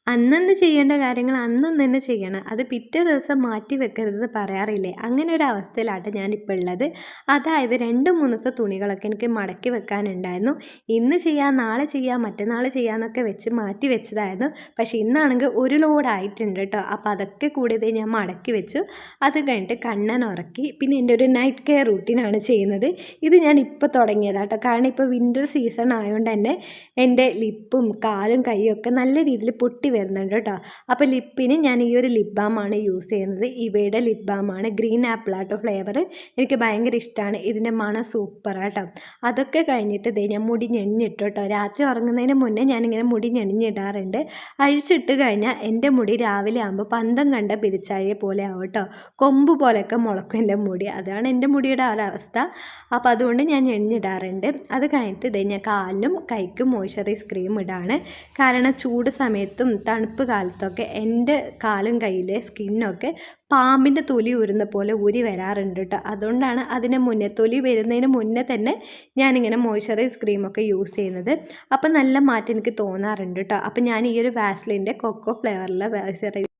അന്നന്ന് ചെയ്യേണ്ട കാര്യങ്ങൾ അന്നന്ന് തന്നെ ചെയ്യണം. അത് പിറ്റേ ദിവസം മാറ്റി വെക്കരുതെന്ന് പറയാറില്ലേ? അങ്ങനെ ഒരു അവസ്ഥയിലാട്ടോ ഞാനിപ്പോൾ ഉള്ളത്. അതായത് 2, 3 ദിവസം തുണികളൊക്കെ എനിക്ക് മടക്കി വെക്കാനുണ്ടായിരുന്നു. ഇന്ന് ചെയ്യാം, നാളെ ചെയ്യാം, മറ്റന്നാൾ ചെയ്യാന്നൊക്കെ വെച്ച് മാറ്റി വെച്ചതായിരുന്നു. പക്ഷേ ഇന്നാണെങ്കിൽ ഒരു ലോഡ് ആയിട്ടുണ്ട് ട്ടോ. അപ്പോൾ അതൊക്കെ കൂടി ദേ ഞാൻ മടക്കി വെച്ചു. അത് കഴിഞ്ഞിട്ട് കണ്ണൻ ഉറക്കി. പിന്നെ എൻ്റെ ഒരു നൈറ്റ് കെയർ റൂട്ടീനാണ് ചെയ്യുന്നത്. ഇത് ഞാൻ ഇപ്പോൾ തുടങ്ങിയതാട്ടോ. കാരണം ഇപ്പോൾ വിൻ്റർ സീസൺ ആയതുകൊണ്ട് തന്നെ എൻ്റെ ലിപ്പും കാലും കൈയും ഒക്കെ നല്ല രീതിയിൽ പൊട്ടി വരുന്നുണ്ട് കേട്ടോ. അപ്പോൾ ലിപ്പിന് ഞാൻ ഈ ഒരു ലിപ് ബാമാണ് യൂസ് ചെയ്യുന്നത്. ഇവയുടെ ലിപ് ബാമാണ്. ഗ്രീൻ ആപ്പിൾ ആട്ടോ ഫ്ലേവർ. എനിക്ക് ഭയങ്കര ഇഷ്ടമാണ്. ഇതിൻ്റെ മണം സൂപ്പറാട്ടോ. അതൊക്കെ കഴിഞ്ഞിട്ട് ദേ ഞാൻ മുടി ഞെണ്ണിട്ടു കേട്ടോ. രാത്രി ഉറങ്ങുന്നതിന് മുന്നേ ഞാനിങ്ങനെ മുടി ഞെണ്ണിടാറുണ്ട്. അഴിച്ചിട്ട് കഴിഞ്ഞാൽ എൻ്റെ മുടി രാവിലെ ആകുമ്പോൾ പന്തം കണ്ട പിരിച്ചാഴിയെ പോലെ ആവും കേട്ടോ. കൊമ്പ് പോലെയൊക്കെ മുളക്കും എൻ്റെ മുടി. അതാണ് എൻ്റെ മുടിയുടെ ആ ഒരവസ്ഥ. അപ്പോൾ അതുകൊണ്ട് ഞാൻ ഞെണ്ണിടാറുണ്ട്. അത് കഴിഞ്ഞിട്ട് ദേ ഞാൻ കാലിനും കൈക്കും മോയ്സ്ചറൈസ് ക്രീം ഇടാണ്. കാരണം ചൂട് സമയത്തും തണുപ്പ് കാലത്തൊക്കെ എൻ്റെ കാലും കയ്യിലെ സ്കിന്നൊക്കെ പാമ്പിൻ്റെ തൊലി ഊരുന്ന പോലെ ഊരി വരാറുണ്ട് കേട്ടോ. അതുകൊണ്ടാണ് അതിന് മുന്നേ തൊലി വരുന്നതിന് മുന്നേ തന്നെ ഞാനിങ്ങനെ മോയ്സ്ചറൈസ് ക്രീമൊക്കെ യൂസ് ചെയ്യുന്നത്. അപ്പം നല്ല മാറ്റം എനിക്ക് തോന്നാറുണ്ട് കേട്ടോ. അപ്പം ഞാൻ ഈ ഒരു വാസ്ലിൻ്റെ കൊക്കോ ഫ്ലേവറിലെ മോയ്സ്ചറൈസ്